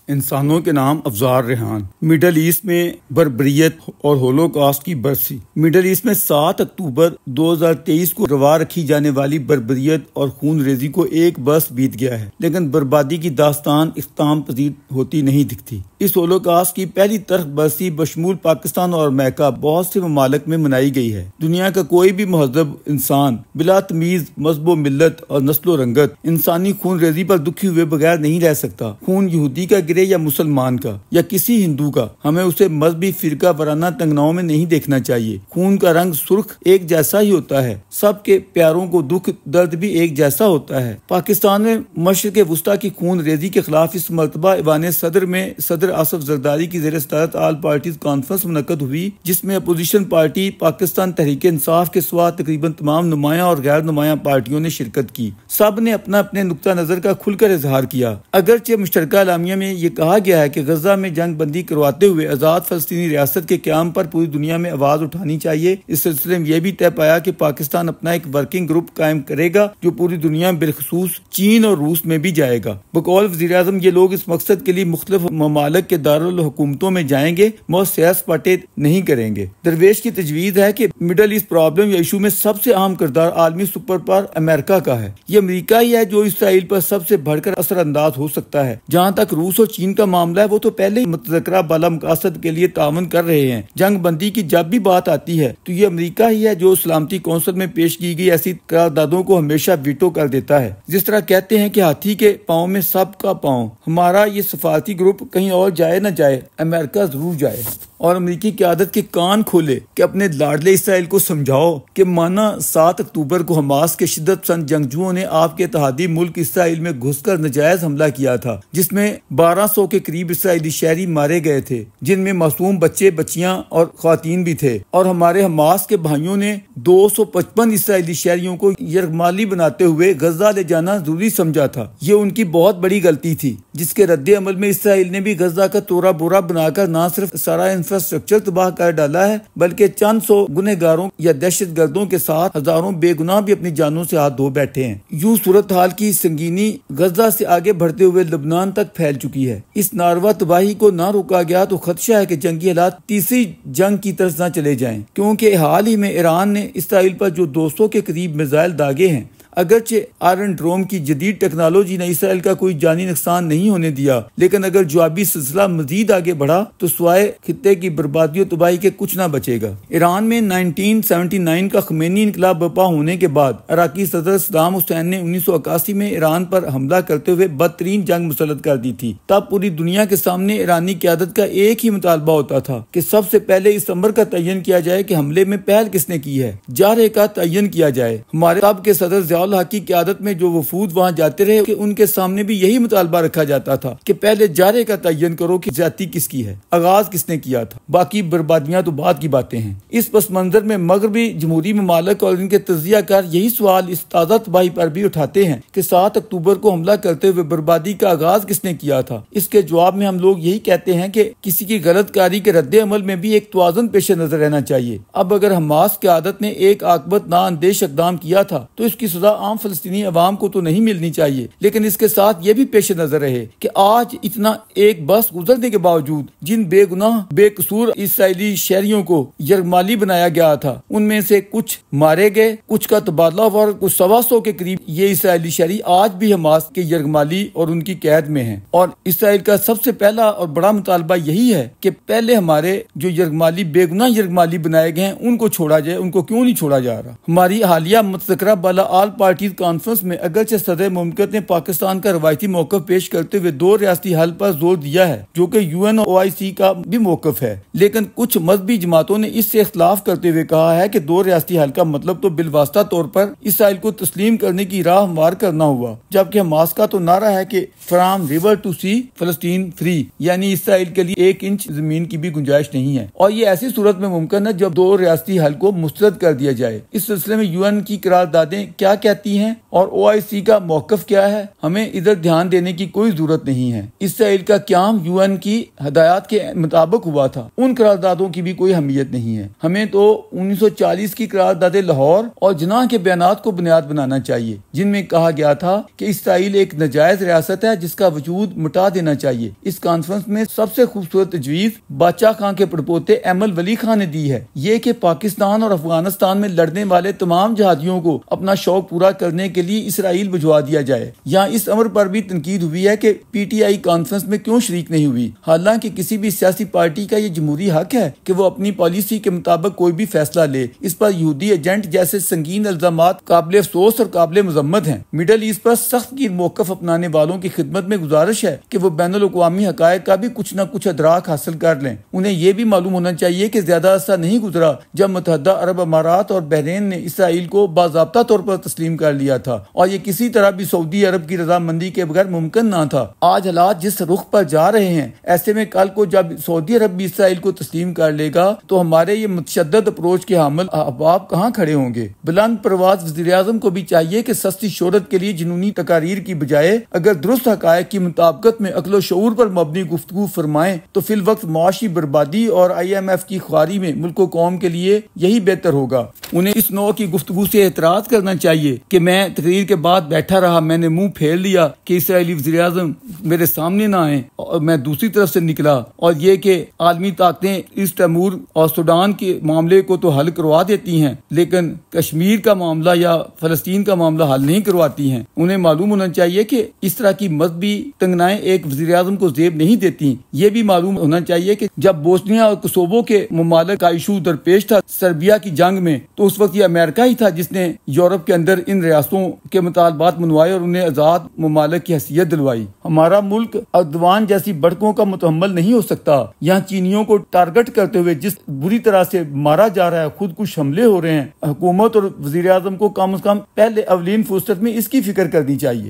انسانوں کے نام افزار ریحان۔ مڈل ایسٹ میں بربریت اور ہولوکاسٹ کی برسی۔ مڈل ایسٹ میں 7 اکتوبر 2023 کو روا رکھی جانے والی بربریت اور خون ریزی کو ایک برس بیت گیا ہے، لیکن بربادی کی داستان اختتام پذیر ہوتی نہیں دکھتی۔ اس ہولوکاسٹ کی پہلی تلخ برسی بشمول پاکستان اور امریکہ بہت سے ممالک میں منائی گئی ہے۔ دنیا کا کوئی بھی مہذب انسان بلا تمیز مذہب و ملت اور نسل و رنگت انسانی خون ریزی پر دکھی ہوئے بغیر نہیں رہ سکتا۔ خون یہودی کا گرے یا مسلمان کا یا کسی ہندو کا، ہمیں اسے مذہبی فرقہ وارانہ تنگناؤں میں نہیں دیکھنا چاہیے۔ خون کا رنگ سرخ ایک جیسا ہی ہوتا ہے، سب کے پیاروں کو دکھ درد بھی ایک جیسا ہوتا ہے۔ پاکستان میں مشرق وسطیٰ کی خون ریزی کے خلاف اس مرتبہ ایوان صدر میں صدر آصف زرداری کی زیر صدارت آل پارٹیز کانفرنس منعقد ہوئی، جس میں اپوزیشن پارٹی پاکستان تحریک انصاف کے سوا تقریباً تمام نمایاں اور غیر نمایاں پارٹیوں نے شرکت کی۔ سب نے اپنا اپنے نقطہ نظر کا کھل کر اظہار کیا۔ اگرچہ مشترکہ اعلامیہ میں یہ کہا گیا ہے کہ غزہ میں جنگ بندی کرواتے ہوئے آزاد فلسطینی ریاست کے قیام پر پوری دنیا میں آواز اٹھانی چاہیے، اس سلسلے میں یہ بھی طے پایا کہ پاکستان اپنا ایک ورکنگ گروپ قائم کرے گا جو پوری دنیا میں بالخصوص چین اور روس میں بھی جائے گا۔ بقول وزیر اعظم یہ لوگ اس مقصد کے لیے مختلف ممالک کے دارالحکومتوں میں جائیں گے، بہت سیر سپاٹے نہیں کریں گے۔ درویش کی تجویز ہے کہ مڈل ایسٹ پرابلم یا ایشو میں سب سے اہم کردار عالمی سپر پاور امریکہ کا ہے۔ یہ امریکہ ہی ہے جو اسرائیل پر سب سے بڑھ کر اثر انداز ہو سکتا ہے۔ جہاں تک روس اور چین کا معاملہ ہے، وہ تو پہلے ہی متذکرہ بالا مقاصد کے لیے تعاون کر رہے ہیں۔ جنگ بندی کی جب بھی بات آتی ہے تو یہ امریکہ ہی ہے جو سلامتی کونسل میں پیش کی گئی ایسی قراردادوں کو ہمیشہ ویٹو کر دیتا ہے۔ جس طرح کہتے ہیں کہ ہاتھی کے پاؤں میں سب کا پاؤں، ہمارا یہ سفارتی گروپ کہیں اور جائے نہ جائے، امریکہ ضرور جائے اور امریکی قیادت کے کان کھولے کہ اپنے لاڈلے اسرائیل کو سمجھاؤ کہ مانا 7 اکتوبر کو حماس کے شدت پسند جنگجوؤں نے آپ کے اتحادی ملک اسرائیل میں گھس کر ناجائز حملہ کیا تھا، جس میں 1200 کے قریب اسرائیلی شہری مارے گئے تھے، جن میں معصوم بچے بچیاں اور خواتین بھی تھے، اور ہمارے حماس کے بھائیوں نے 255 اسرائیلی شہریوں کو یرغمالی بناتے ہوئے غزہ لے جانا ضروری سمجھا تھا۔ یہ ان کی بہت بڑی غلطی تھی، جس کے رد عمل میں اسرائیل نے بھی غزہ کا تورا بورا بنا کر نہ صرف سارا انفراسٹرکچر تباہ کر ڈالا ہے، بلکہ چند سو گنہگاروں یا دہشت گردوں کے ساتھ ہزاروں بے گناہ بھی اپنی جانوں سے ہاتھ دھو بیٹھے ہیں۔ یوں صورتحال کی سنگینی غزہ سے آگے بڑھتے ہوئے لبنان تک پھیل چکی ہے۔ اس ناروا تباہی کو نہ روکا گیا تو خدشہ ہے کہ جنگی حالات تیسری جنگ کی طرف نہ چلے جائیں، کیونکہ حال ہی میں ایران نے اسرائیل پر جو 200 کے قریب میزائل داغے ہیں، اگرچہ آئرن ڈروم کی جدید ٹیکنالوجی نے اسرائیل کا کوئی جانی نقصان نہیں ہونے دیا، لیکن اگر جوابی سلسلہ مزید آگے بڑھا تو سوائے خطے کی بربادی و تباہی کے کچھ نہ بچے گا۔ ایران میں 1979 کا خمینی انقلاب برپا ہونے کے بعد عراقی صدر صدام حسین نے 1981 میں ایران پر حملہ کرتے ہوئے بدترین جنگ مسلط کر دی تھی۔ تب پوری دنیا کے سامنے ایرانی قیادت کا ایک ہی مطالبہ ہوتا تھا کہ سب سے پہلے اس امر کا تعین کیا جائے کہ حملے میں پہل کس نے کی ہے، جارحے کا تعین کیا جائے۔ ہمارے تب کے صدر ضیاء الحق کی قیادت میں جو وفود وہاں جاتے رہے کہ ان کے سامنے بھی یہی مطالبہ رکھا جاتا تھا کہ پہلے جارحے کا تعین کرو کہ زیادتی کس کی ہے، آغاز کس نے کیا تھا، باقی بربادیاں تو بعد کی باتیں ہیں۔ اس پس منظر میں مغربی جمہوری ممالک اور ان کے تجزیہ کار یہی سوال اس تازہ تباہی پر بھی اٹھاتے ہیں کہ 7 اکتوبر کو حملہ کرتے ہوئے بربادی کا آغاز کس نے کیا تھا۔ اس کے جواب میں ہم لوگ یہی کہتے ہیں کہ کسی کی غلط کاری کے رد عمل میں بھی ایک توازن پیش نظر رہنا چاہیے۔ اب اگر حماس قیادت نے ایک عاقبت نااندیش اقدام کیا تھا تو اس کی سزا عام فلسطینی عوام کو تو نہیں ملنی چاہیے، لیکن اس کے ساتھ یہ بھی پیش نظر رہے کہ آج اتنا ایک برس گزرنے کے باوجود جن بے گناہ بے قصور اسرائیلی شہریوں کو یرغمالی بنایا گیا تھا، ان میں سے کچھ مارے گئے، کچھ کا تبادلہ ہوا، اور کچھ 125 کے قریب یہ اسرائیلی شہری آج بھی حماس کے یرغمالی اور ان کی قید میں ہیں۔ اور اسرائیل کا سب سے پہلا اور بڑا مطالبہ یہی ہے کہ پہلے ہمارے جو یرغمالی بے گناہ یرغمالی بنائے گئے ہیں ان کو چھوڑا جائے، ان کو کیوں نہیں چھوڑا جا رہا۔ ہماری حالیہ متذکرہ بالا آل پارٹیز کانفرنس میں اگرچہ صدر مملکت نے پاکستان کا روایتی موقف پیش کرتے ہوئے 2 ریاستی حل پر زور دیا ہے، جو کہ UNOIC کا بھی موقف ہے، لیکن کچھ مذہبی جماعتوں نے اس سے اختلاف کرتے ہوئے کہا ہے کہ 2 ریاستی حل کا مطلب تو بالواسطہ طور پر اسرائیل کو تسلیم کرنے کی راہ ہموار کرنا ہوا، جبکہ حماس کا تو نعرہ ہے کہ فرام ریور ٹو سی فلسطین فری، یعنی اسرائیل کے لیے 1 انچ زمین کی بھی گنجائش نہیں ہے، اور یہ ایسی صورت میں ممکن ہے جب 2 ریاستی حل کو مسترد کر دیا جائے۔ اس سلسلے میں UN کی قراردادیں کیا کہتی چاہتی ہیں اور OIC کا موقف کیا ہے؟ ہمیں ادھر دھیان دینے کی کوئی ضرورت نہیں ہے۔ اسرائیل کا قیام UN کی ہدایات کے مطابق ہوا تھا، ان قراردادوں کی بھی کوئی اہمیت نہیں ہے۔ ہمیں تو 1940 کی قرارداد لاہور اور جناح کے بیانات کو بنیاد بنانا چاہیے، جن میں کہا گیا تھا کہ اسرائیل ایک ناجائز ریاست ہے جس کا وجود مٹا دینا چاہیے۔ اس کانفرنس میں سب سے خوبصورت تجویز بادشاہ خان کے پڑپوتے احمد ولی خان نے دی ہے، یہ کہ پاکستان اور افغانستان میں لڑنے والے تمام جہادیوں کو اپنا شوق پورا کرنے کے لیے اسرائیل بھجوا دیا جائے۔ یہاں اس امر پر بھی تنقید ہوئی ہے کہ PTI کانفرنس میں کیوں شریک نہیں ہوئی، حالانکہ کسی بھی سیاسی پارٹی کا یہ جمہوری حق ہے کہ وہ اپنی پالیسی کے مطابق کوئی بھی فیصلہ لے۔ اس پر یہودی ایجنٹ جیسے سنگین الزامات قابل افسوس اور قابل مذمت ہیں۔ مڈل ایسٹ پر سخت گیر موقف اپنانے والوں کی خدمت میں گزارش ہے کہ وہ بین الاقوامی حقائق کا بھی کچھ نہ کچھ ادراک حاصل کر لیں۔ انہیں یہ بھی معلوم ہونا چاہیے کہ زیادہ عرصہ نہیں گزرا جب متحدہ عرب امارات اور بحرین نے اسرائیل کو باضابطہ طور پر تسلیم کر لیا تھا، اور یہ کسی طرح بھی سعودی عرب کی رضامندی کے بغیر ممکن نہ تھا۔ آج حالات جس رخ پر جا رہے ہیں، ایسے میں کل کو جب سعودی عرب بھی اسرائیل کو تسلیم کر لے گا تو ہمارے یہ متشدد اپروچ کے حامل احباب کہاں کھڑے ہوں گے؟ بلند پرواز وزیر اعظم کو بھی چاہیے کہ سستی شہرت کے لیے جنونی تقاریر کی بجائے اگر درست حقائق کی مطابقت میں عقل و شعور پر مبنی گفتگو فرمائیں تو فی الوقت معاشی بربادی اور IMF کی خواری میں ملک و قوم کے لیے یہی بہتر ہوگا۔ انہیں اس نوع کی گفتگو سے اعتراض کرنا چاہیے کہ میں تقریر کے بعد بیٹھا رہا، میں نے منہ پھیر لیا کہ اسرائیلی وزیر اعظم میرے سامنے نہ آئیں اور میں دوسری طرف سے نکلا، اور یہ کہ عالمی طاقتیں اس تیمور اور سوڈان کے معاملے کو تو حل کروا دیتی ہیں لیکن کشمیر کا معاملہ یا فلسطین کا معاملہ حل نہیں کرواتی ہیں۔ انہیں معلوم ہونا چاہیے کہ اس طرح کی مذہبی تنگنائیں ایک وزیر اعظم کو زیب نہیں دیتی۔ یہ بھی معلوم ہونا چاہیے کہ جب بوسنیا اور کوسوو کے ممالک کا ایشو درپیش تھا سربیا کی جنگ میں، تو اس وقت یہ امریکہ ہی تھا جس نے یورپ کے اندر ان ریاستوں کے مطالبات منوائے اور انہیں آزاد ممالک کی حیثیت دلوائی۔ ہمارا ملک اردوان جیسی بڑکوں کا متحمل نہیں ہو سکتا۔ یہاں چینیوں کو ٹارگٹ کرتے ہوئے جس بری طرح سے مارا جا رہا ہے، خود کش حملے ہو رہے ہیں، حکومت اور وزیر اعظم کو کم از کم پہلے اولین فرصت میں اس کی فکر کرنی چاہیے۔